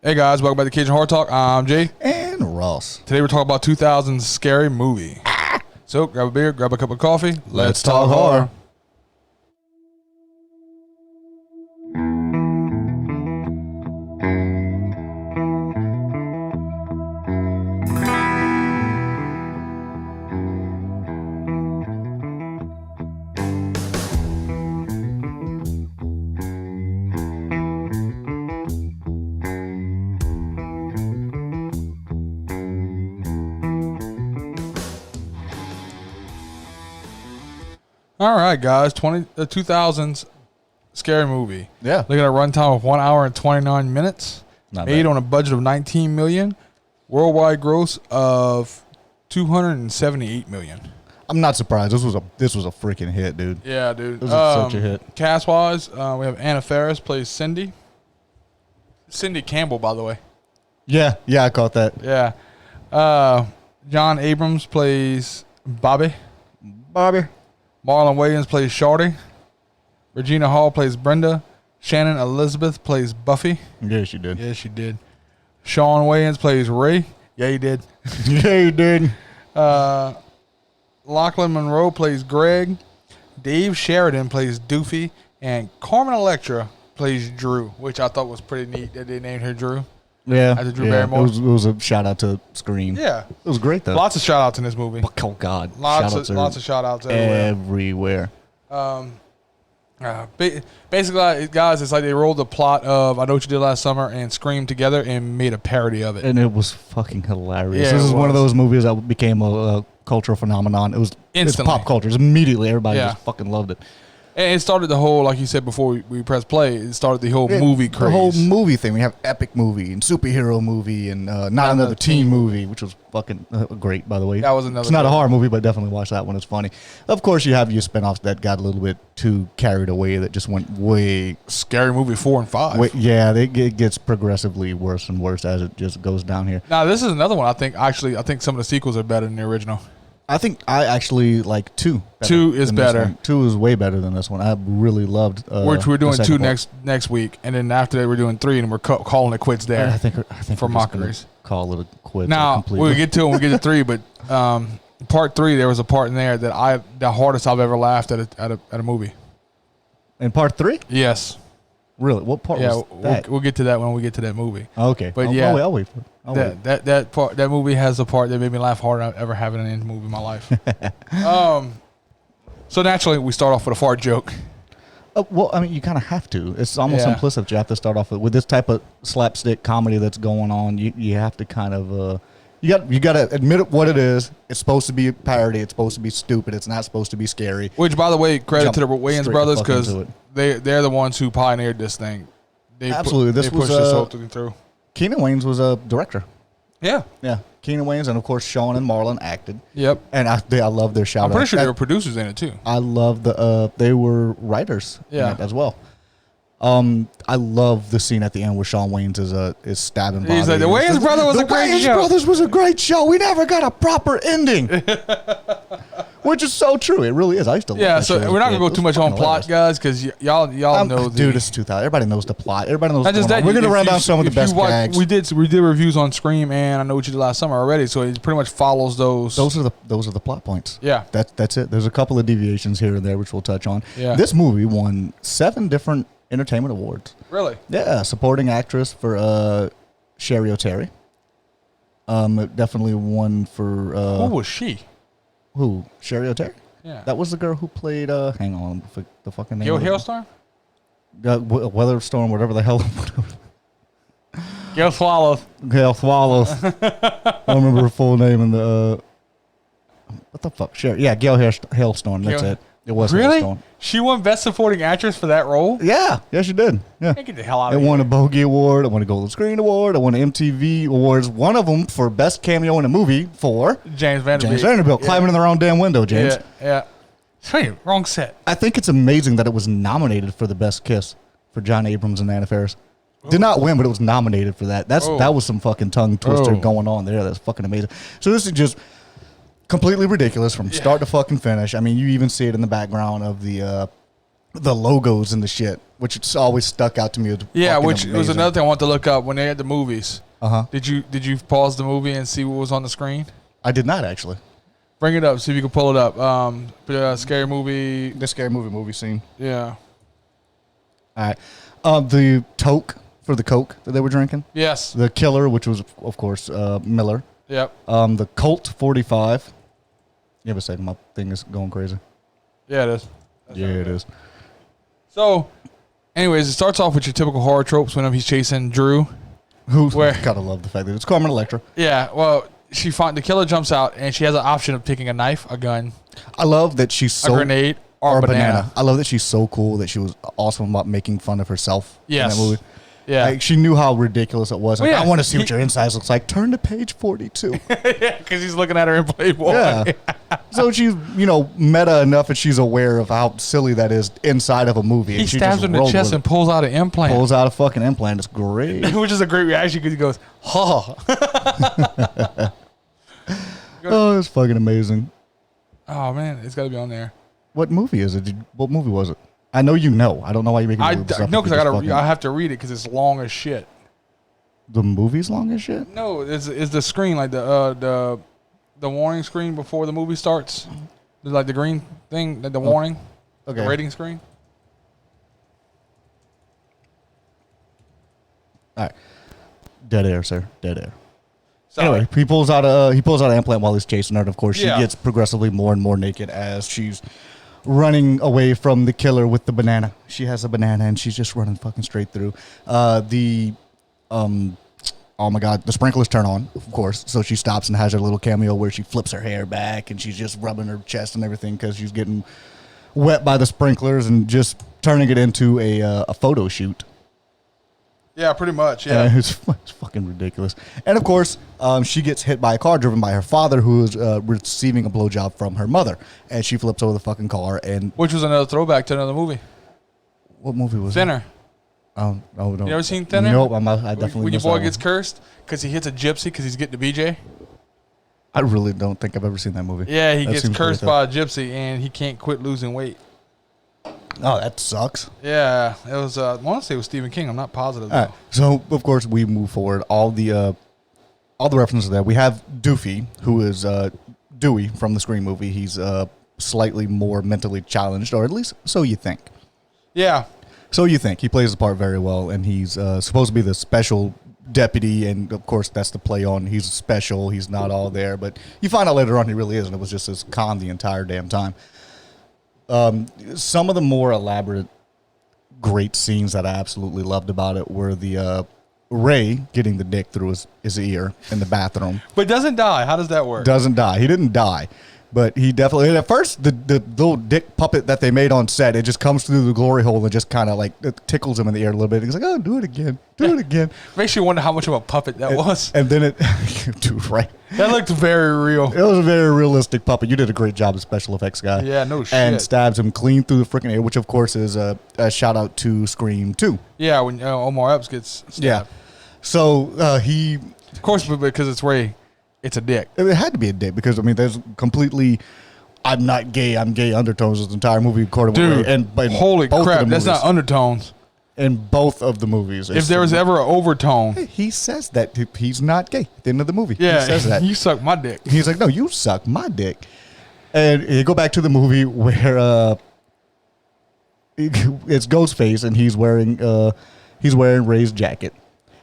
Hey guys, welcome back to Cajun Horror Talk. I'm Jay. And Ross. Today we're talking about 2000's scary movie. So grab a beer, grab a cup of coffee. Let's talk horror. All right, guys. 2000's scary movie. Yeah. Looking at a runtime of 1 hour and 29 minutes. Not Made bad. on a budget of $19 million. Worldwide gross of $278 million. I'm not surprised. This was a freaking hit, dude. Yeah, dude. This was such a hit. Cast wise, we have Anna Faris plays Cindy. Cindy Campbell, by the way. Yeah, I caught that. Yeah. John Abrams plays Bobby. Marlon Wayans plays Shorty. Regina Hall plays Brenda. Shannon Elizabeth plays Buffy. Yeah, she did. Yeah, she did. Sean Wayans plays Ray. Yeah, he did. Yeah, you did. Lachlan Monroe plays Greg. Dave Sheridan plays Doofy. And Carmen Electra plays Drew, which I thought was pretty neat that they named her Drew. Yeah. After Drew Barrymore. It was a shout out to Scream. Yeah. It was great, though. Lots of shout outs in this movie. Oh, God. Lots of shout outs everywhere. Basically, guys, it's like they rolled the plot of I Know What You Did Last Summer and Scream together and made a parody of it. And it was fucking hilarious. Yeah, This is one of was. those movies that became a cultural phenomenon. It's Instantly. pop culture. It's immediately. Everybody Yeah. just fucking loved it. And it started the whole, like you said before we pressed play, it started the whole movie craze. The whole movie thing. We have epic movie and superhero movie and not another teen movie, which was fucking great, by the way. That was another It's not a good horror movie, but definitely watch that one. It's funny. Of course, you have your spinoffs that got a little bit too carried away, that just went way. Scary Movie 4 and 5. Yeah, it gets progressively worse and worse as it just goes down here. Now, this is another one I think some of the sequels are better than the original. I think I actually like 2. 2 is than this better. one. 2 is way better than this one. I really loved. Which we're doing the 2 second part. next week, and then after that we're doing 3, and we're calling it quits there. I think for we're just gonna Mockeries. call it a quit. Now completely. we'll get to it when we get to 3, but part 3 there was a part in there that the hardest I've ever laughed at a movie. In part 3, Yes. really, what part Yeah, was that? we'll get to that when we get to that movie. Okay, But I'll yeah, wait for it. I'll wait. That movie has a part that made me laugh harder than I've ever had in any movie in my life. So naturally we start off with a fart joke. Well, I mean, you kind of have to. It's almost Yeah. implicit. You have to start off with this type of slapstick comedy that's going on. You have to kind of you got to admit it what it is. It's supposed to be a parody. It's supposed to be stupid. It's not supposed to be scary. Which, by the way, credit to the Wayans straight brothers, the fuck because into it. they're the ones who pioneered this thing. Absolutely. They pushed this whole thing through. Keenan Wayans was a director. Yeah. Yeah, Keenan Wayans, and of course Sean and Marlon acted. Yep. And I love their shout I'm out. pretty sure they were producers in it too. I love they were writers in Yeah. it as well. I love the scene at the end where Sean Wayans is stabbing Bobby. He's like, the Wayans brother was a great Wayans show. Brothers was a great show. We never got a proper ending. Which is so true. It really is. I used to love Yeah, that so show. we're not going to go It too was much on fucking plot, hilarious. guys, because y'all know the... Dude, it's 2000. Everybody knows the plot. Everybody knows Not what's just going that. on. We're going to if run you- down some of the if you best watch- gags. We did reviews on Scream and I Know What You Did Last Summer already, so it pretty much follows those. Those are the plot points. Yeah. That's it. There's a couple of deviations here and there, which we'll touch on. Yeah. This movie won 7 different entertainment awards. Really? Yeah, supporting actress for Sherry O'Terry. It definitely won for Who was she? who? Sherry O'Terry? Yeah. That was the girl who played. Hang on, the fucking name. Gil of it. Hailstorm? Weatherstorm, whatever the hell. Gil Swallows. Gail Swallows. I don't remember her full name in the. What the fuck? Sherry. Yeah, Gail Hailstorm. That's Gail- it. It was Really? Hailstorm. She won Best Supporting Actress for that role? Yeah, she did. Yeah. Get the hell out It of here. won a Bogey Award. It won a Golden Screen Award. It won an MTV Awards. One of them for Best Cameo in a Movie for James Vanderbilt. James Vanderbilt, Yeah. climbing in their own damn window, James. Yeah. Hey, wrong set. I think it's amazing that it was nominated for the Best Kiss for John Abrams and Anna Faris. Did not win, but it was nominated for that. That was some fucking tongue twister going on there. That's fucking amazing. So this is just completely ridiculous from start to fucking finish. I mean, you even see it in the background of the the logos and the shit, which it's always stuck out to me. Yeah, which was another thing I wanted to look up when they had the movies. Did you pause the movie and see what was on the screen? I did not actually. Bring it up, see if you can pull it up. Scary movie. The scary movie scene. Yeah. All right. The toke for the Coke that they were drinking. Yes. The killer, which was of course Miller. Yep. The Colt 45. You have a second, my thing is going crazy. Yeah, it is. It is. So, anyways, it starts off with your typical horror tropes whenever he's chasing Drew. Gotta love the fact that it's Carmen Electra. Yeah, well, the killer jumps out and she has an option of picking a knife, a gun. I love that she's a grenade or a banana. I love that she's so cool that she was awesome about making fun of herself in that movie. Yeah. Like, she knew how ridiculous it was. Like, Well, yeah. I want to see what your insides looks like. Turn to page 42. Yeah, because he's looking at her in Playboy. Yeah. So she's, meta enough that she's aware of how silly that is inside of a movie. He stabs her in the chest and pulls out an implant. Pulls out a fucking implant. It's great. Which is a great reaction because he goes, ha. Oh, it's fucking amazing. Oh, man. It's got to be on there. What movie is it? What movie was it? I know you know. I don't know why you're making I know because I have to read it because it's long as shit. The movie's long as shit? No, it's the screen, like the warning screen before the movie starts. Like the green thing, the warning. Okay. The rating screen. All right. Dead air, sir. Dead air. Sorry. Anyway, he pulls out an implant while he's chasing her, and of course she Yeah. gets progressively more and more naked as she's running away from the killer with the banana. She has a banana and she's just running fucking straight through. Oh my God, the sprinklers turn on, of course. So she stops and has her little cameo where she flips her hair back and she's just rubbing her chest and everything because she's getting wet by the sprinklers and just turning it into a photo shoot. Yeah, pretty much. Yeah, It's fucking ridiculous. And of course, she gets hit by a car driven by her father, who is receiving a blowjob from her mother, and she flips over the fucking car. And which was another throwback to another movie. What movie was Thinner. it? Oh no! You ever seen Thinner? Nope. I definitely when your missed boy that gets one. cursed because he hits a gypsy because he's getting the BJ. I really don't think I've ever seen that movie. Yeah, he That gets seems cursed pretty by a gypsy and he can't quit losing weight. Oh, that sucks. Yeah, it was. I want to say it was Stephen King. I'm not positive though. All right. So of course we move forward. All the references there. We have Doofy, who is Dewey from the Scream movie. He's slightly more mentally challenged, or at least so you think. Yeah. So you think. He plays the part very well, and he's supposed to be the special deputy, and of course that's the play on he's special, he's not all there, but you find out later on he really is, and it was just as con the entire damn time. Some of the more elaborate great scenes that I absolutely loved about it were the Ray getting the dick through his ear in the bathroom. But doesn't die. How does that work? Doesn't die. He didn't die. But he definitely, at first, the little dick puppet that they made on set, it just comes through the glory hole and just kind of like it tickles him in the ear a little bit. He's like, oh, do it again. Do it again. Makes you wonder how much of a puppet that was. And then it, dude, right. That looked very real. It was a very realistic puppet. You did a great job as special effects guy. Yeah, no shit. And stabs him clean through the freaking ear, which of course is a shout out to Scream 2. Yeah, when Omar Epps gets stabbed. Yeah. So he... Of course, because it's Ray, it's a dick. It had to be a dick because, I mean, there's completely... I'm not gay, I'm gay undertones this entire movie recorded with Dude, Ray. And holy crap, that's not undertones. In both of the movies. If there was ever an overtone. He says that he's not gay at the end of the movie. Yeah, he says that. You suck my dick. He's like, no, you suck my dick. And you go back to the movie where it's Ghostface and he's wearing Ray's jacket.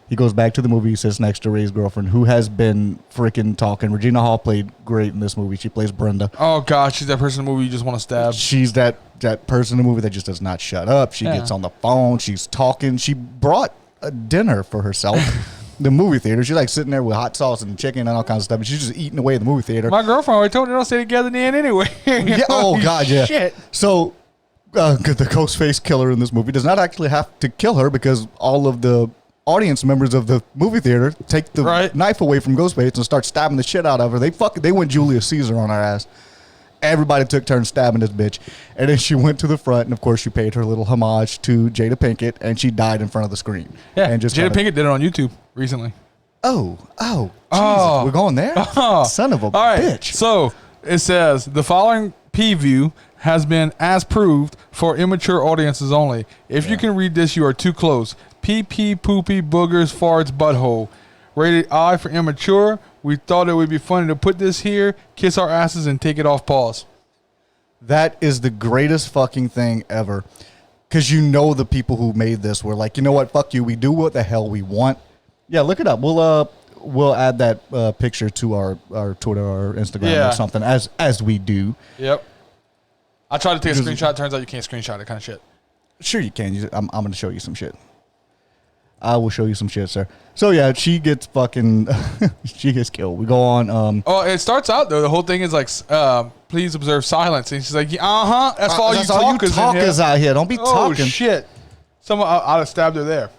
He goes back to the movie, he sits next to Ray's girlfriend, who has been freaking talking. Regina Hall played great in this movie. She plays Brenda. Oh, God, she's that person in the movie you just want to stab. She's that person in the movie that just does not shut up. She gets on the phone. She's talking. She brought a dinner for herself. The movie theater. She's like sitting there with hot sauce and chicken and all kinds of stuff. And she's just eating away in the movie theater. My girlfriend already told me they don't stay together in the end anyway. Yeah, oh, God, yeah. Shit. So the Ghostface killer in this movie does not actually have to kill her because all of the audience members of the movie theater take the knife away from Ghostface and start stabbing the shit out of her. They went Julius Caesar on her ass. Everybody took turns stabbing this bitch. And then she went to the front, and of course she paid her little homage to Jada Pinkett, and she died in front of the screen. Yeah, and just Jada Pinkett did it on YouTube recently. Oh, Jesus, we're going there? Son of a bitch. So it says, the following preview has been as proved for immature audiences only. If you can read this, you are too close. Pee pee poopy boogers farts butthole. Rated I for immature. We thought it would be funny to put this here, kiss our asses, and take it off pause. That is the greatest fucking thing ever. Because you know the people who made this were like, you know what, fuck you, we do what the hell we want. Yeah, look it up. We'll add that picture to our Twitter or Instagram or something, as we do. Yep. I tried to take a screenshot. Turns out you can't screenshot that kind of shit. Sure you can. I'm going to show you some shit. I will show you some shit, sir. So, yeah, she gets fucking... she gets killed. We go on... it starts out, though. The whole thing is like, please observe silence. And she's like, uh-huh. That's all you talkers out here. Don't be talking. Oh, shit. Someone... I'd have stabbed her there.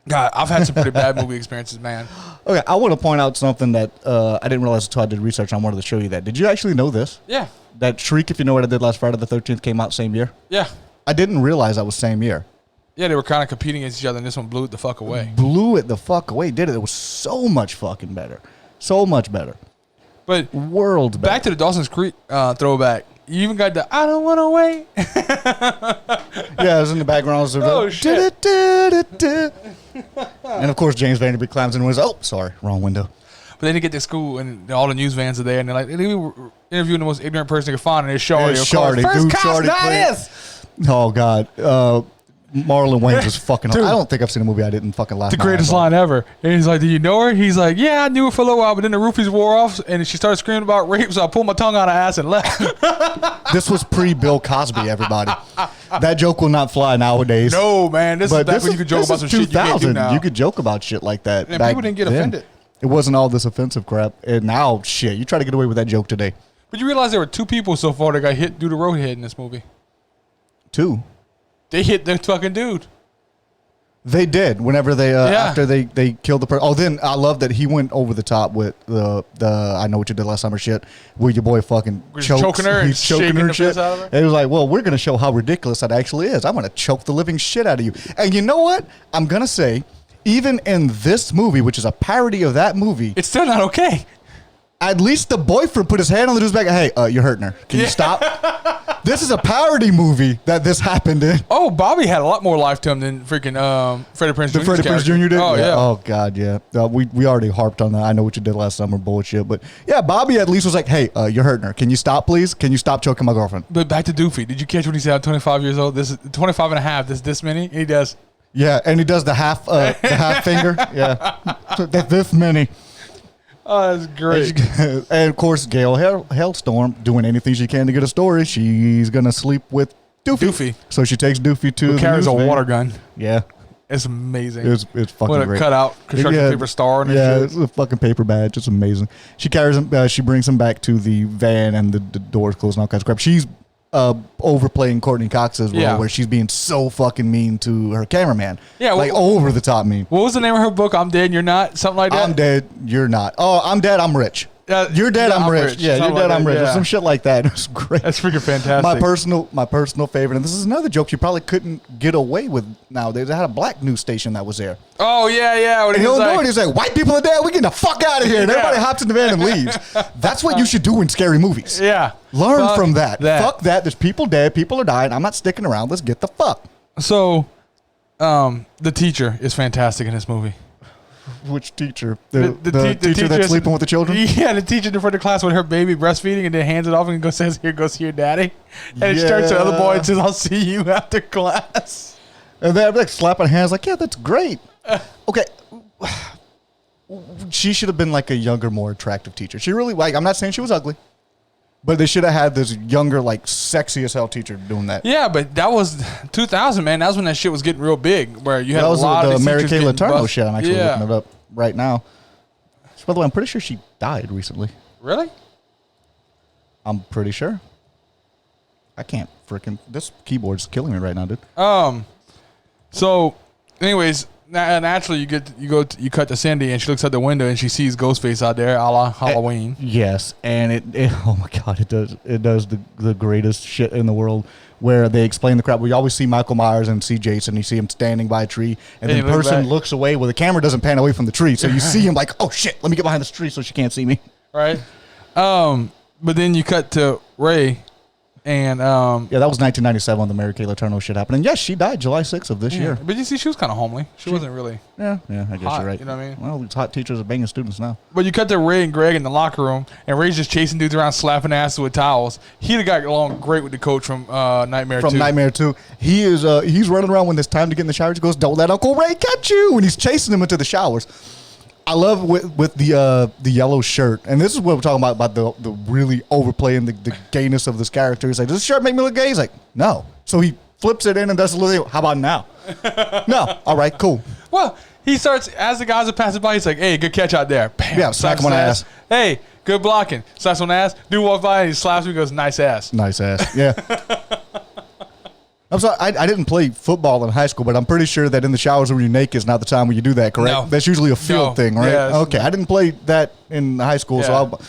God, I've had some pretty bad movie experiences, man. Okay, I want to point out something that I didn't realize until I did research. I wanted to show you that. Did you actually know this? Yeah. That Shriek, if you know what I did last Friday the 13th, came out same year? Yeah. I didn't realize that was same year. Yeah, they were kind of competing against each other, and this one blew it the fuck away. Blew it the fuck away, did it? It was so much fucking better. So much better. But world better. Back to the Dawson's Creek throwback. You even got the I don't want to wait. Yeah, it was in the background. Oh, shit. And, of course, James Vanderbeek climbs in and was, oh, sorry, wrong window. But then they get to school, and all the news vans are there, and they're like, they were interviewing the most ignorant person they could find, and it's Shardy. Shardy. First cops, not this. Oh, God. Marlon Wayans was fucking... Dude, I don't think I've seen a movie I didn't fucking laugh. The greatest line ever. And he's like, do you know her? He's like, yeah, I knew her for a little while, but then the roofies wore off, and she started screaming about rape, so I pulled my tongue out of her ass and left. This was pre-Bill Cosby, everybody. That joke will not fly nowadays. No, man. This is back when you could joke about some shit you can't do now. You could joke about shit like that. And people didn't get offended. It wasn't all this offensive crap. And now, shit, you try to get away with that joke today. But you realize there were 2 people so far that got hit due to roadhead in this movie. 2? They hit the fucking dude. They did. Whenever they after they killed the person. Oh, then I love that he went over the top with the I know what you did last summer shit. Where your boy fucking choking her and shaking her shit out of her. And it was like, well, we're gonna show how ridiculous that actually is. I'm gonna choke the living shit out of you. And you know what? I'm gonna say, even in this movie, which is a parody of that movie, it's still not okay. At least the boyfriend put his hand on the dude's back. Hey, you're hurting her. Can you stop? This is a parody movie that this happened in. Oh, Bobby had a lot more life to him than freaking Freddie Prinze Jr. Freddie Prinze Jr. did? Oh, yeah. Oh, God, yeah. We already harped on that. I know what you did last summer, bullshit. But, yeah, Bobby at least was like, hey, you're hurting her. Can you stop, please? Can you stop choking my girlfriend? But back to Doofy. Did you catch when he said, I'm 25 years old? This is 25 and a half. This many? And he does. Yeah, and he does the half finger. Yeah. This many. Oh, that's great. And, of course, Gail Hellstorm doing anything she can to get a story. She's going to sleep with Doofy. So she takes Doofy to Who carries a water gun. Yeah. It's amazing. It's fucking what a great. cutout construction paper star. And yeah, it's a fucking paper badge. It's amazing. She carries him. She brings him back to the van, and the doors close and all kinds of crap. She's overplaying Courtney Cox's role, where she's being so fucking mean to her cameraman. Yeah, like over the top mean. What was the name of her book? I'm Dead and You're Not? Something like that? I'm dead, you're not. Oh, I'm dead, I'm rich. You're dead, I'm rich. Yeah, you're dead, I'm rich. Or some shit like that. It was great. That's freaking fantastic. My personal favorite, and this is another joke you probably couldn't get away with nowadays. They had a black news station that was there. Oh, yeah. And he'll know it. He's like, white people are dead. We getting the fuck out of here. And everybody hops in the van and leaves. That's what you should do in scary movies. Yeah. Learn from that. Fuck that. There's people dead. People are dying. I'm not sticking around. Let's get the fuck. So, the teacher is fantastic in this movie. Which teacher? The teacher that's sleeping with the children? Yeah, the teacher in front of the class with her baby breastfeeding and then hands it off and says, here, go see your daddy. And she turns to the other boy and says, I'll see you after class. And they're like slapping hands like, yeah, that's great. Okay. She should have been like a younger, more attractive teacher. She really, I'm not saying she was ugly. But they should have had this younger, sexy as hell teacher doing that. Yeah, but that was 2000, man. That was when that shit was getting real big, where you had a lot of the Mary Kay Letourneau shit. I'm actually looking it up right now. So, by the way, I'm pretty sure she died recently. Really? I'm pretty sure. I can't freaking... This keyboard's killing me right now, dude. So, anyways... Naturally, you cut to Cindy, and she looks out the window, and she sees Ghostface out there, a la Halloween. Yes, and it oh my god, it does the greatest shit in the world, where they explain the crap. We always see Michael Myers and see Jason. You see him standing by a tree, and then the person looks away. Well, the camera doesn't pan away from the tree, so you see him like, oh shit, let me get behind this tree so she can't see me. Right. But then you cut to Ray, And yeah, that was 1997 when the Mary Kay Letourneau shit happened. And yes, she died July 6th of this year. But you see, she was kind of homely. She wasn't really. Yeah, I guess hot, you're right. You know what I mean? Well, these hot teachers are banging students now. But you cut to Ray and Greg in the locker room, and Ray's just chasing dudes around, slapping asses with towels. He'd have got along great with the coach from Nightmare 2. From Nightmare 2. He is he's running around when it's time to get in the shower. He goes, "Don't let Uncle Ray catch you!" And he's chasing him into the showers. I love with the yellow shirt, and this is what we're talking about the really overplaying the gayness of this character. He's like, "Does this shirt make me look gay?" He's like, "No." So he flips it in and does a little. How about now? No. All right, cool. Well, he starts as the guys are passing by. He's like, "Hey, good catch out there." Bam, yeah, slaps him on the ass. Hey, good blocking. Slaps on the ass. Dude walks by and he slaps me. He goes, "Nice ass." Nice ass. Yeah. I'm sorry, I didn't play football in high school, but I'm pretty sure that in the showers when you're naked is not the time when you do that, correct? No. That's usually a field thing, right? Yeah, okay, I didn't play that in high school, so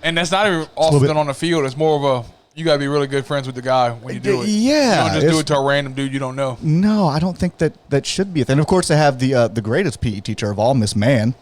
and that's not even often on the field. It's more of a, you got to be really good friends with the guy when you do it. Yeah. You don't just do it to a random dude you don't know. No, I don't think that should be a thing. Of course, they have the greatest PE teacher of all, Miss Mann.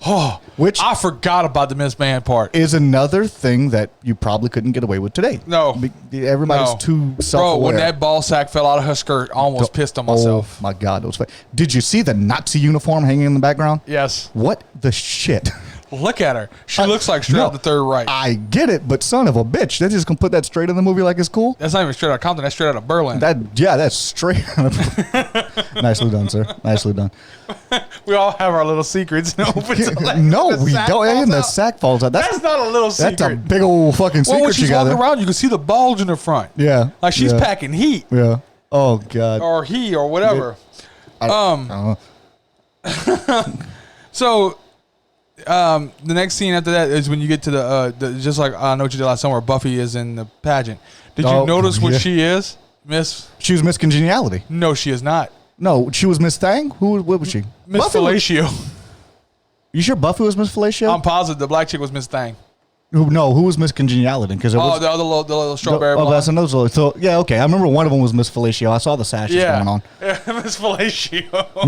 Oh, which I forgot about the Miss Man part. Is another thing that you probably couldn't get away with today. No. Everybody's too self-aware. Bro, when that ball sack fell out of her skirt, I almost pissed on myself. Oh, my God. It was funny. Did you see the Nazi uniform hanging in the background? Yes. What the shit? Look at her. She looks like straight out the Third Reich. I get it, but son of a bitch. They're just going to put that straight in the movie like it's cool? That's not even straight out of Compton. That's straight out of Berlin. That's straight out of Nicely done, sir. Nicely done. We all have our little secrets. No, we don't. And the sack falls out. That's not a little secret. That's a big old fucking secret. When she's walking around, you can see the bulge in her front. Yeah. Like she's packing heat. Yeah. Oh, God. Or he or whatever. Yeah. So... the next scene after that is when you get to the just like I Know What You Did Last Summer, Buffy is in the pageant. Did you notice what she is? She was Miss Congeniality. No, she is not. No, she was Miss Thang? What was she? Miss Fellatio. You sure Buffy was Miss Fellatio? I'm positive the black chick was Miss Thang. Who was Miss Congeniality? Because the other little strawberry blonde. That's another. So yeah, okay. I remember one of them was Miss Fellatio. I saw the sashes going on. Yeah, Miss Fellatio.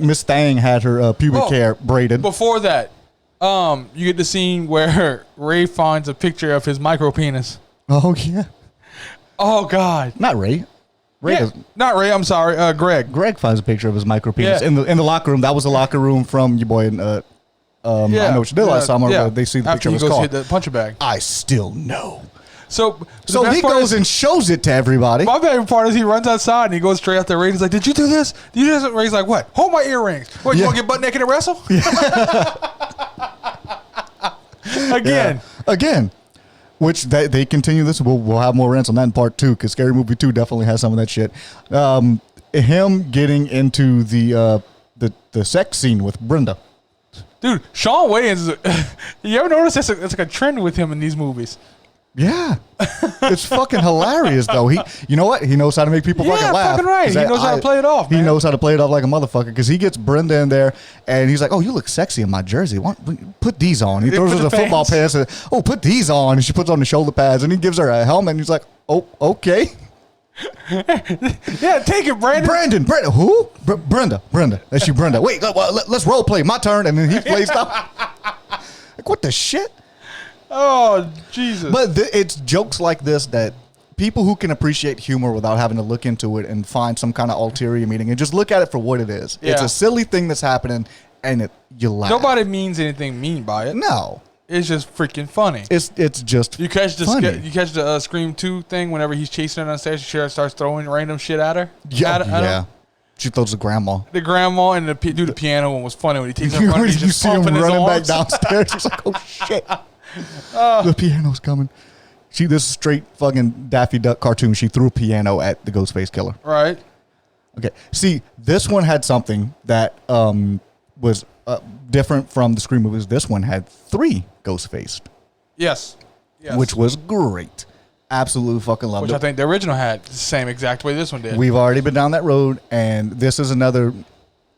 Miss Thang had her pubic hair braided. Before that, you get the scene where Ray finds a picture of his micro penis. Oh yeah. Oh God. Not Ray. Not Ray. I'm sorry. Greg. Greg finds a picture of his micro penis in the locker room. That was the locker room from your boy. I Know What You Did Last Summer. Yeah. They see the picture of his car. He goes hit the puncher bag. I still know. So he goes and shows it to everybody. My favorite part is he runs outside and he goes straight out there. Ray. He's like, "Did you do this? Did you do this?" Ray's like, "What? Hold my earrings. What? You want to get butt naked and wrestle?" Again. Which they continue this. We'll have more rants on that in part 2 because Scary Movie 2 definitely has some of that shit. Him getting into the sex scene with Brenda. Dude, Shawn Wayans. You ever notice that's like a trend with him in these movies? Yeah, it's fucking hilarious though. You know what? He knows how to make people fucking laugh. Fucking right. He knows how to play it off. He knows how to play it off like a motherfucker because he gets Brenda in there and he's like, "Oh, you look sexy in my jersey. Put these on." He throws her the football pants. And, "Oh, put these on." And she puts on the shoulder pads and he gives her a helmet. And he's like, "Oh, okay." Yeah, take it, Brandon. Brandon. Who? Brenda. That's you, Brenda. Wait, let's role play. My turn. And then he plays stuff. Like, what the shit? Oh, Jesus. But it's jokes like this that people who can appreciate humor without having to look into it and find some kind of ulterior meaning and just look at it for what it is. Yeah. It's a silly thing that's happening and you laugh. Nobody means anything mean by it. No. It's just freaking funny. It's just you catch the funny. Scream 2 thing whenever he's chasing her downstairs, she starts throwing random shit at her. Yeah. She throws the grandma. The grandma and the piano one was funny when he takes her running. You see him running back downstairs. She's like, "Oh shit." The piano's coming. This is straight fucking Daffy Duck cartoon. She threw a piano at the Ghostface Killer. Right. Okay. See, this one had something that was different from the Scream movies. This one had 3 Ghostface. Yes. Which was great. Absolutely fucking loved it. Which I think the original had the same exact way this one did. We've already been down that road, and this is another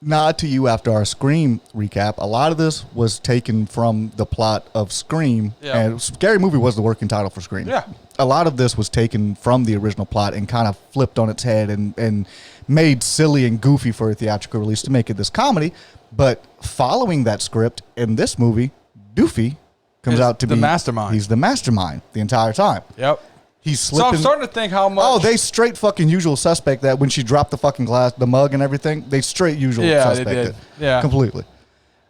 nod to you after our Scream recap. A lot of this was taken from the plot of Scream. Yeah. And Scary Movie was the working title for Scream. Yeah. A lot of this was taken from the original plot and kind of flipped on its head and made silly and goofy for a theatrical release to make it this comedy. But following that script in this movie, Doofy comes out to be the mastermind. He's the mastermind the entire time. Yep. He's slipping. So I'm starting to think how much. Oh, they straight fucking usual suspect that when she dropped the fucking glass, the mug and everything. They straight usual suspect they did. it. Yeah, completely.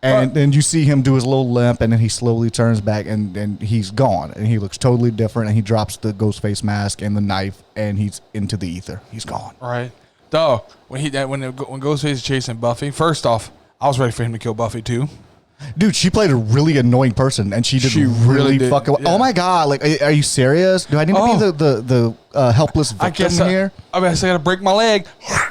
And then you see him do his little limp, and then he slowly turns back, and he's gone, and he looks totally different, and he drops the Ghostface mask and the knife, and he's into the ether. He's gone. Right. Though when Ghostface is chasing Buffy, first off, I was ready for him to kill Buffy too. Dude, she played a really annoying person, and she really did, fucking. Yeah. Oh my god! Like, are you serious? Do I need to be the helpless victim here? I gotta break my leg.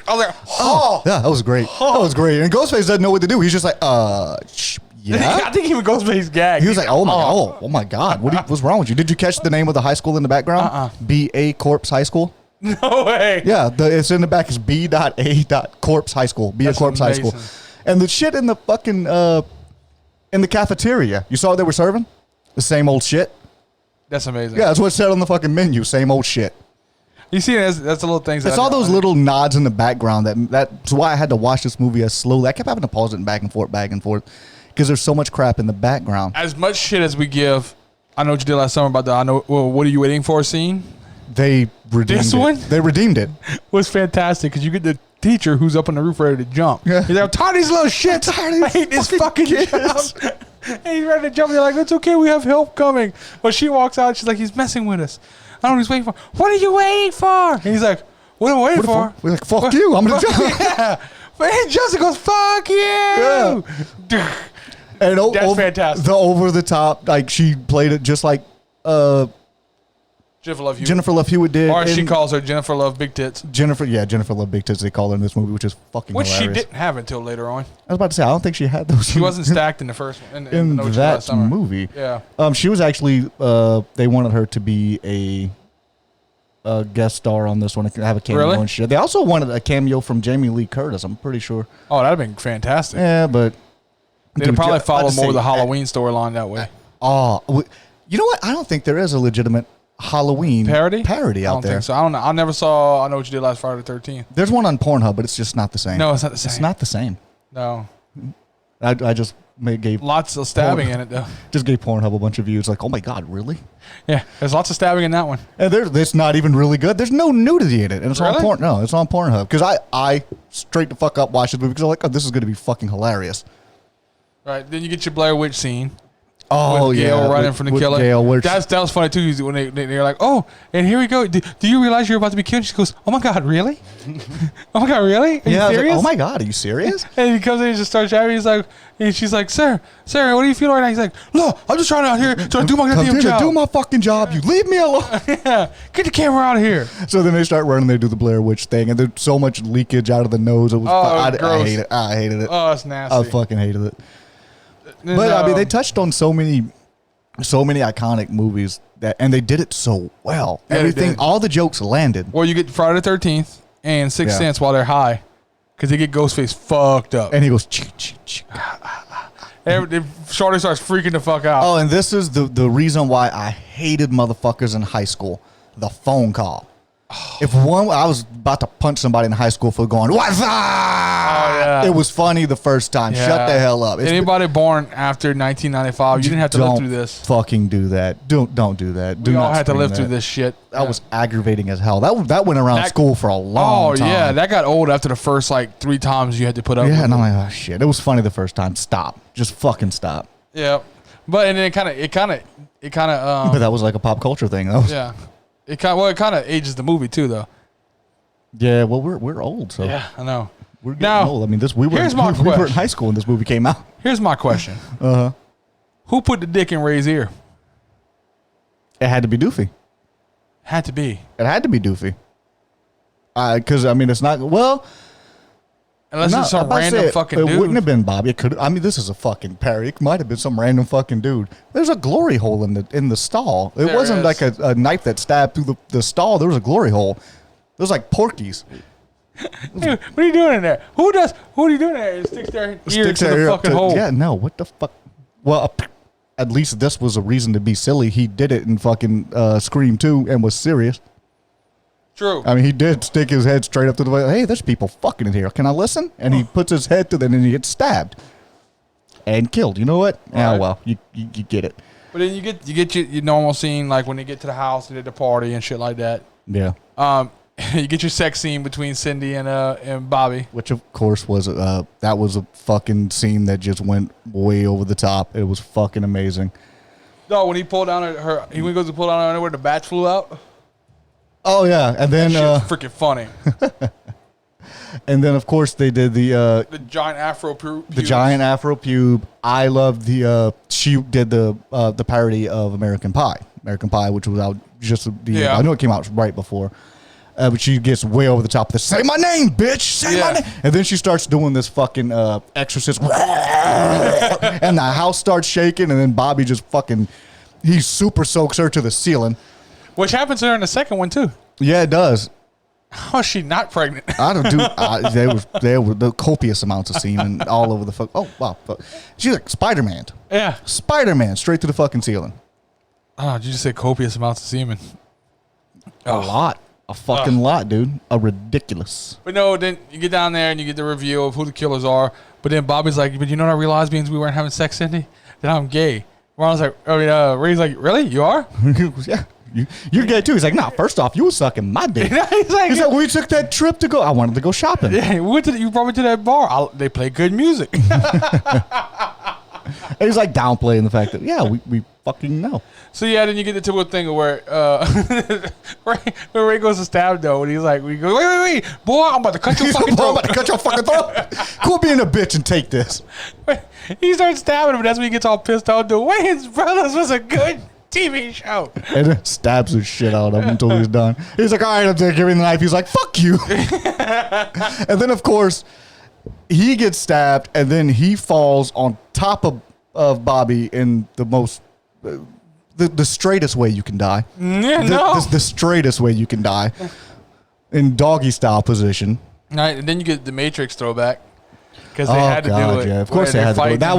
I was like, oh, yeah, that was great. That was great. And Ghostface doesn't know what to do. He's just like, yeah. I think even Ghostface gagged. He was like, oh my god, what's wrong with you? Did you catch the name of the high school in the background? B.A. Corpse High School. No way. Yeah, it's in the back. Is B.A. Corpse High School. B.A. Corpse High School. And the shit in the fucking in the cafeteria, you saw what they were serving? The same old shit. That's amazing. Yeah, that's what it said on the fucking menu. Same old shit. You see, that's the little things. It's all those little nods in the background. That's why I had to watch this movie as slowly. I kept having to pause it back and forth, because there's so much crap in the background. As much shit as we give, I know what you did last summer about the what are you waiting for scene? They redeemed this it. one. They redeemed it. Was fantastic because you get the teacher who's up on the roof ready to jump. Yeah. He's like, I'm tired of these little shit. I hate this fucking job. And he's ready to jump. They're like, it's okay. We have help coming. But she walks out. She's like, he's messing with us. I don't know what he's waiting for. What are you waiting for? And he's like, what am I waiting for? We're like, fuck you. I'm going to jump. Yeah. But Justin goes, fuck you. Yeah. And that's fantastic. The over the top, like she played it just like Jennifer Love Hewitt did. Or she calls her Jennifer Love Big Tits. Jennifer Love Big Tits, they call her in this movie, which is fucking hilarious. Which she didn't have until later on. I was about to say, I don't think she had those. She wasn't stacked in the first one. In that movie. Yeah. She was actually, they wanted her to be a guest star on this one, to have a cameo and shit. They also wanted a cameo from Jamie Lee Curtis, I'm pretty sure. Oh, that'd have been fantastic. Yeah, but they'd probably follow more of the Halloween storyline that way. You know what? I don't think there is a legitimate Halloween parody out there. I don't think so. I don't know. I never saw I Know What You Did Last Friday the 13th. There's one on Pornhub, but it's just not the same. No, it's not the same. It's not the same. No. I just gave lots of stabbing in it though. Just gave Pornhub a bunch of views. Like, oh my god, really? Yeah, there's lots of stabbing in that one. And it's not even really good. There's no nudity in it, and it's on porn. No, it's on Pornhub. Because I straight the fuck up watched this movie because I'm like, oh, this is going to be fucking hilarious. Right. Then you get your Blair Witch scene. Oh, with Gail running from the killer. Gail, that was funny too. When they're like, "Oh, and here we go. Do you realize you're about to be killed?" She goes, "Oh my god, really? Oh my god, really? Are you serious? Like, oh my god, are you serious?" And he comes in and just starts shouting. He's like, and she's like, "Sir, what do you feel right now?" He's like, "Look, I'm just trying out here to do my goddamn job. Do my fucking job. You leave me alone." Yeah, get the camera out of here. So then they start running. They do the Blair Witch thing, and there's so much leakage out of the nose. It was. I hate it. I hated it. Oh, it's nasty. I fucking hated it. But I mean, they touched on so many iconic movies and they did it so well. Yeah, everything, all the jokes landed. Well, you get Friday the 13th and Sixth Sense while they're high, because they get Ghostface fucked up, and he goes. Shorty starts freaking the fuck out. Oh, and this is the reason why I hated motherfuckers in high school. The phone call. If I was about to punch somebody in high school for going, "What's up?" Oh, yeah. It was funny the first time. Yeah. Shut the hell up. Anybody born after 1995, you didn't have to live through this. Fucking do that. Don't do that. We all had to live through this shit. That was aggravating as hell. That went around school for a long time. Oh yeah, that got old after the first 3 times you had to put up. Yeah, and I'm like, oh shit. It was funny the first time. Stop. Just fucking stop. Yeah, but and then it kind of. But that was like a pop culture thing, though. Yeah. It kind of ages the movie too, though. Yeah, well, we're old, so yeah, I know. We're getting old. I mean, we were in high school when this movie came out. Here's my question. Who put the dick in Ray's ear? It had to be Doofy. Had to be. It had to be Doofy. Because I mean, it's not unless it's some random fucking dude. It wouldn't have been Bobby. It could. I mean, this is a fucking parody. It might have been some random fucking dude. There's a glory hole in the stall. It wasn't like a knife that stabbed through the stall. There was a glory hole. It was like Porky's. Hey, what are you doing in there? What are you doing in there? It sticks their ear to the fucking hole. Yeah, no. What the fuck? Well, at least this was a reason to be silly. He did it in fucking Scream 2 and was serious. True. I mean, he did stick his head straight up to the way. Hey, there's people fucking in here. Can I listen? And he puts his head to them and he gets stabbed and killed. You know what? Oh, well, you get it. But then you get your normal scene, like when they get to the house and at the party and shit like that. Yeah. You get your sex scene between Cindy and Bobby, which of course was that was a fucking scene that just went way over the top. It was fucking amazing. No, when he pulled down when he goes to pull down her underwear, the bats flew out. Oh yeah, and then freaking funny. And then of course they did the giant afro pube. The giant afro pube. I loved she did the parody of American Pie, which was out I know it came out right before. But she gets way over the top of this. Say my name, bitch. Say my name. And then she starts doing this fucking exorcist. And the house starts shaking. And then Bobby just he super soaks her to the ceiling. Which happens to her in the second one, too. Yeah, it does. How is she not pregnant? I don't do. There were the copious amounts of semen all over the fuck. Oh, wow. She's like Spider-Man. Yeah. Spider-Man straight to the fucking ceiling. Oh, did you just say copious amounts of semen? A lot. A fucking lot, dude. A ridiculous. But no, then you get down there and you get the reveal of who the killers are. But then Bobby's like, but you know what I realized means we weren't having sex, Cindy? That I'm gay. Ron's like, Ray's like, really? You are? Yeah. You're gay too. He's like, nah, first off, you was sucking my dick. He's like, we took that trip to go. I wanted to go shopping. Yeah, you brought me to that bar. They play good music. And he's like downplaying the fact that, yeah, we fucking know. So yeah, then you get into a thing where Ray goes to stab though, and he's like, wait, boy, I'm about to cut your fucking throat. I'm about to cut your fucking throat. Quit being a bitch and take this. He starts stabbing him, and that's when he gets all pissed off. The Wayans Brothers was a good TV show. And then stabs the shit out of him until he's done. He's like, all right, I'm taking the knife. He's like, fuck you. And then, of course, he gets stabbed, and then he falls on top of Bobby in the most... The straightest way you can die. Yeah, the straightest way you can die. In doggy style position. Right, and then you get the Matrix throwback. Because they had to do it. Yeah, of course they had to do it. That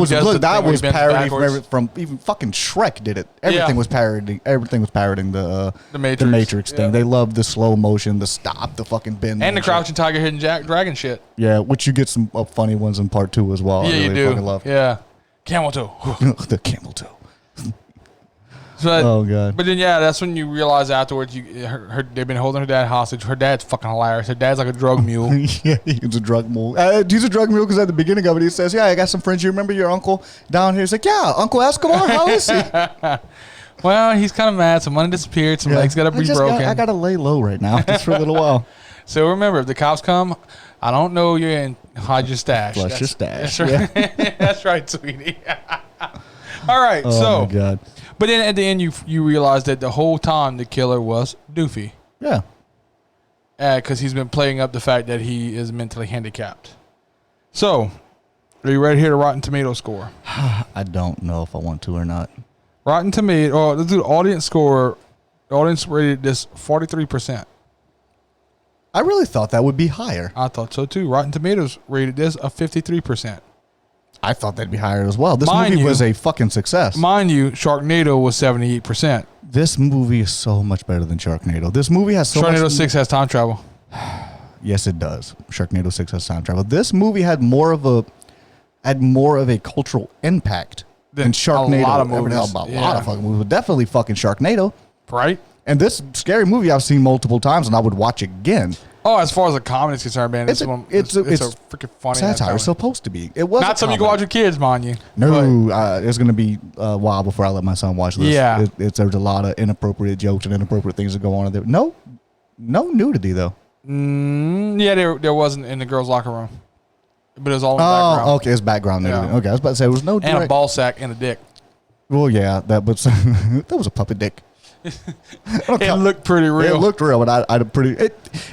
was parody from even fucking Shrek did it. Everything was parodying. Everything was parodying the Matrix thing. They loved the slow motion, the stop, the fucking bend, and the crouching tiger, hidden dragon shit. Yeah, which you get some funny ones in part 2 as well. Yeah, you do. Love. Yeah, camel toe. The camel toe. But, oh god! But then that's when you realize afterwards they've been holding her dad hostage. Her dad's fucking hilarious. Her dad's like a drug mule. Yeah, he's a drug mule. He's a drug mule because at the beginning of it he says, "Yeah, I got some friends. You remember your uncle down here?" He's like, "Yeah, Uncle Escobar. How is he?" Well, he's kind of mad. Some money disappeared. Some legs got to be broken. I got to lay low right now just for a little while. So remember, if the cops come, I don't know you and hide your stash. Flush your stash. That's right. Yeah. That's right, sweetie. All right. Oh my god. But then at the end, you realize that the whole time the killer was Doofy. Yeah. Because he's been playing up the fact that he is mentally handicapped. So, are you ready to hear the Rotten Tomato score? I don't know if I want to or not. Rotten Tomato, let's do the audience score. The audience rated this 43%. I really thought that would be higher. I thought so too. Rotten Tomatoes rated this a 53%. I thought that'd be higher as well. This movie was a fucking success. Mind you, Sharknado was 78%. This movie is so much better than Sharknado. This movie has so much... Sharknado 6 has time travel. Yes, it does. Sharknado 6 has time travel. This movie had more of a cultural impact than Sharknado. A lot of movies. A lot of fucking movies. But definitely fucking Sharknado. Right? And this scary movie I've seen multiple times and I would watch again. Oh, as far as the comedy is concerned, man, it's a freaking funny. Satire. It's supposed to be. It was not something you can watch with kids, mind you. No, it's going to be a while before I let my son watch this. Yeah, there's a lot of inappropriate jokes and inappropriate things that go on in there. No nudity though. Yeah, there wasn't in the girls' locker room, but it was all in the background. Oh, okay, it's background nudity. Yeah. Okay, I was about to say there was no and a ball sack and a dick. Well, yeah, that was a puppet dick. It looked pretty real. It looked real, but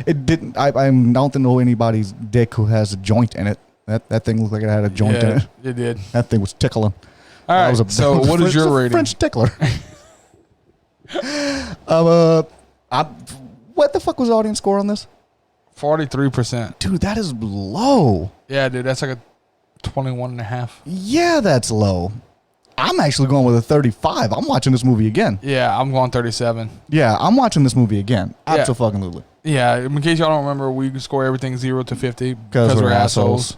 it didn't. I don't know anybody's dick who has a joint in it. That thing looked like it had a joint in it. It did. That thing was tickling. All right. So what is your rating? French tickler. What the fuck was the audience score on this? 43%. Dude, that is low. Yeah, dude, that's like a 21.5. Yeah, that's low. I'm actually going with a 35. I'm watching this movie again. Yeah, I'm going 37. Yeah, I'm watching this movie again. Absolutely. Yeah, in case y'all don't remember, we score everything 0 to 50 because we're assholes.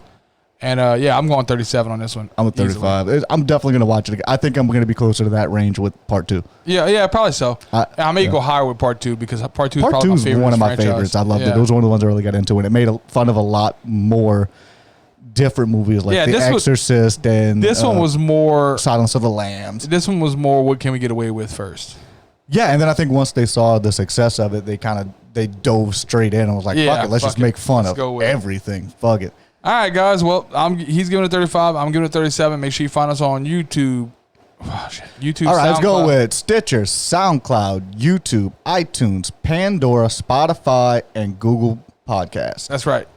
And yeah, I'm going 37 on this one. I'm at 35. Easily. I'm definitely going to watch it again. I think I'm going to be closer to that range with part 2. Yeah, probably so. I may go higher with part 2 because part 2 is probably my favorite. One of my favorites. I loved it. It was one of the ones I really got into, and it made fun of a lot more different movies like The Exorcist and this one was more Silence of the Lambs. This one was more what can we get away with first. Yeah, and then I think once they saw the success of it, they dove straight in and was like, fuck it, let's just make fun of everything. Fuck it. All right, guys. Well, he's giving it 35. I'm giving it 37. Make sure you find us on YouTube. Oh, shit. YouTube, all right, SoundCloud. Let's go with Stitcher, SoundCloud, YouTube, iTunes, Pandora, Spotify, and Google Podcasts. That's right.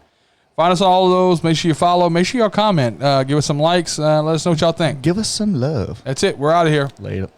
Find us on all of those. Make sure you follow. Make sure y'all comment. Give us some likes. Let us know what y'all think. Give us some love. That's it. We're out of here. Later.